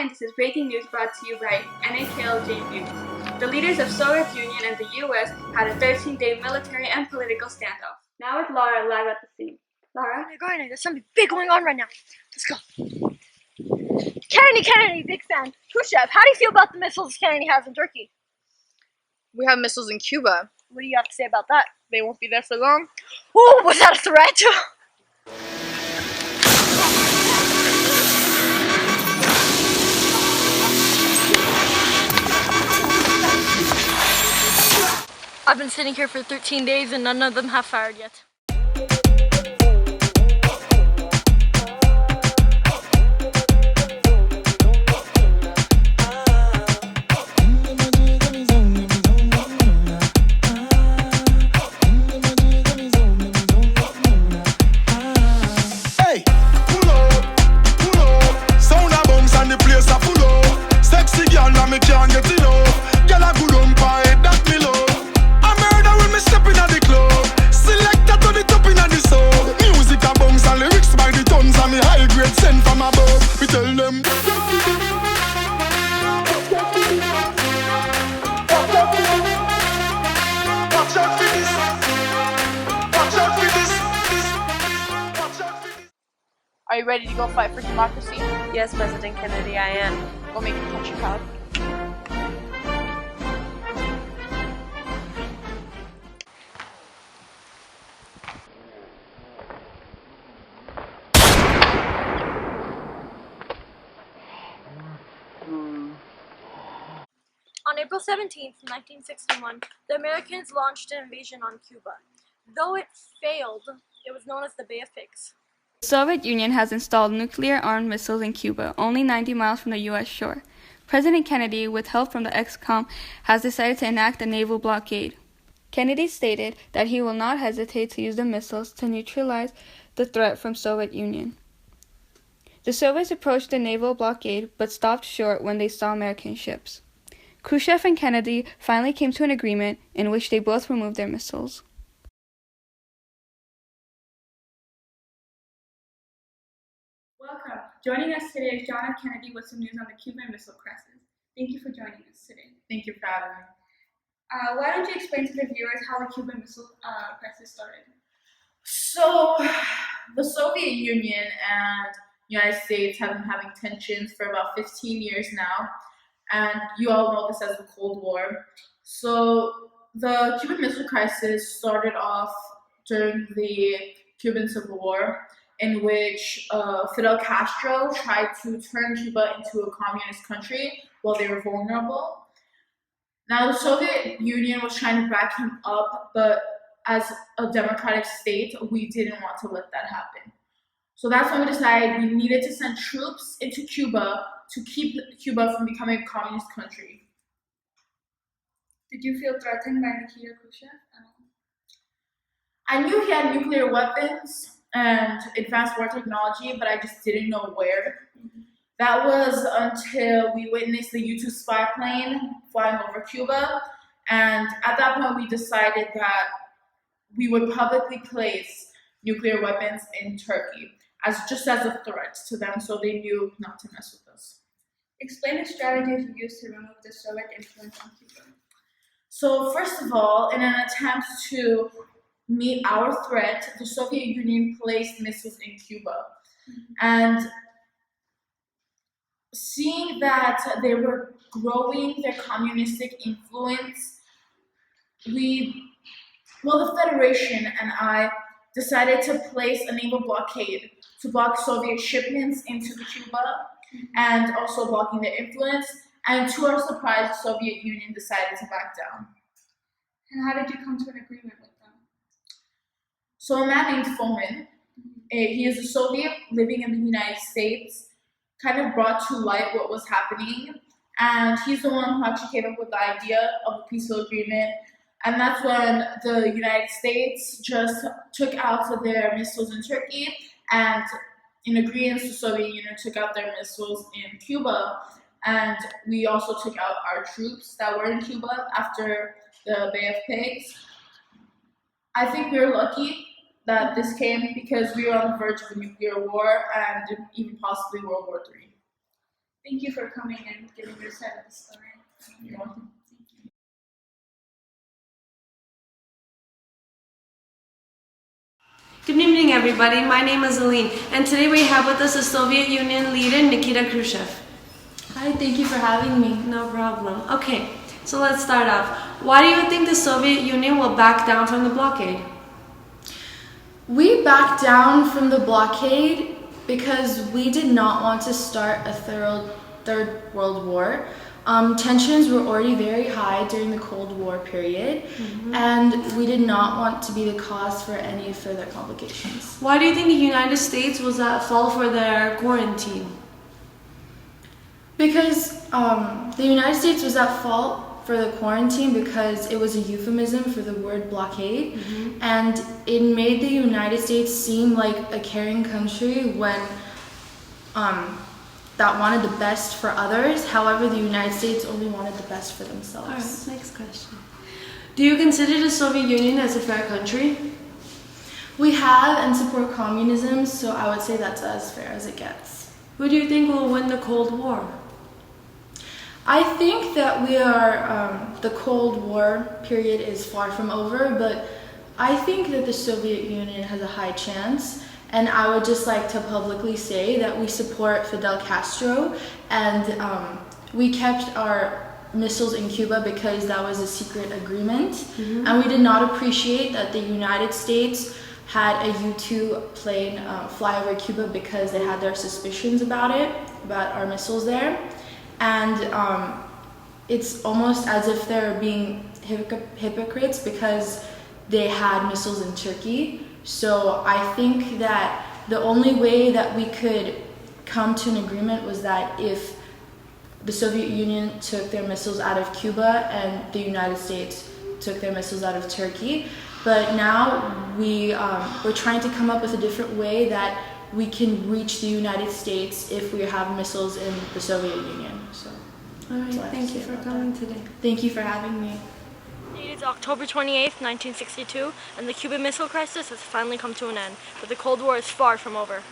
and this is breaking news brought to you by NAKLJ News. The leaders of Soviet Union and the U.S. had a 13-day military and political standoff. Now with Laura live at the scene. Laura? Going, there's something big going on right now. Let's go. Kennedy, big fan. Khrushchev, how do you feel about the missiles Kennedy has in Turkey? We have missiles in Cuba. What do you have to say about that? They won't be there for long. Oh, was that a threat? I've been sitting here for 13 days and none of them have fired yet. Are you ready to go fight for democracy? Yes, President Kennedy, I am. Go make your country proud. On April 17, 1961, the Americans launched an invasion on Cuba. Though it failed, it was known as the Bay of Pigs. The Soviet Union has installed nuclear-armed missiles in Cuba, only 90 miles from the U.S. shore. President Kennedy, with help from the ex-com, has decided to enact a naval blockade. Kennedy stated that he will not hesitate to use the missiles to neutralize the threat from Soviet Union. The Soviets approached the naval blockade, but stopped short when they saw American ships. Khrushchev and Kennedy finally came to an agreement in which they both removed their missiles. Welcome. Joining us today is John F. Kennedy with some news on the Cuban Missile Crisis. Thank you for joining us today. Thank you for having me. Why don't you explain to the viewers how the Cuban Missile Crisis started? So, the Soviet Union and United States have been having tensions for about 15 years now, and you all know this as the Cold War. So, the Cuban Missile Crisis started off during the Cuban Civil War, in which Fidel Castro tried to turn Cuba into a communist country while they were vulnerable. Now, the Soviet Union was trying to back him up, but as a democratic state, we didn't want to let that happen. So that's when we decided we needed to send troops into Cuba to keep Cuba from becoming a communist country. Did you feel threatened by Nikita Khrushchev? I knew he had nuclear weapons and advanced war technology, but I just didn't know where. That was until we witnessed the U-2 spy plane flying over Cuba, and at that point we decided that we would publicly place nuclear weapons in Turkey just as a threat to them, so they knew not to mess with us. Explain the strategies you used to remove the Soviet influence on Cuba. So first of all, in an attempt to meet our threat, the Soviet Union placed missiles in Cuba. And seeing that they were growing their communistic influence, the Federation and I decided to place a naval blockade to block Soviet shipments into Cuba and also blocking their influence. And to our surprise, the Soviet Union decided to back down. And how did you come to an agreement with them? So a man named Fomin, he is a Soviet living in the United States, kind of brought to light what was happening. And he's the one who actually came up with the idea of a peaceful agreement. And that's when the United States just took out their missiles in Turkey, and in agreement, the Soviet Union took out their missiles in Cuba. And we also took out our troops that were in Cuba after the Bay of Pigs. I think we were lucky that this came because we were on the verge of a nuclear war and even possibly World War III. Thank you for coming and giving your side of the story. You're welcome. Good evening, everybody. My name is Aline, and today we have with us the Soviet Union leader, Nikita Khrushchev. Hi, thank you for having me. No problem. Okay, so let's start off. Why do you think the Soviet Union will back down from the blockade? We backed down from the blockade because we did not want to start a third World War. Tensions were already very high during the Cold War period, and we did not want to be the cause for any further complications. Why do you think the United States was at fault for their quarantine? Because the United States was at fault for the quarantine because it was a euphemism for the word blockade, and it made the United States seem like a caring country when that wanted the best for others. However, the United States only wanted the best for themselves. All right, next question. Do you consider the Soviet Union as a fair country? We have and support communism, so I would say that's as fair as it gets. Who do you think will win the Cold War? I think that the Cold War period is far from over, but I think that the Soviet Union has a high chance. And I would just like to publicly say that we support Fidel Castro, and we kept our missiles in Cuba because that was a secret agreement. And we did not appreciate that the United States had a U-2 plane fly over Cuba because they had their suspicions about our missiles there. And it's almost as if they're being hypocrites because they had missiles in Turkey. So I think that the only way that we could come to an agreement was that if the Soviet Union took their missiles out of Cuba and the United States took their missiles out of Turkey. But now we're trying to come up with a different way that we can reach the United States if we have missiles in the Soviet Union. So, all right, thank you for coming today. Thank you for having me. It is October 28th, 1962, and the Cuban Missile Crisis has finally come to an end, but the Cold War is far from over.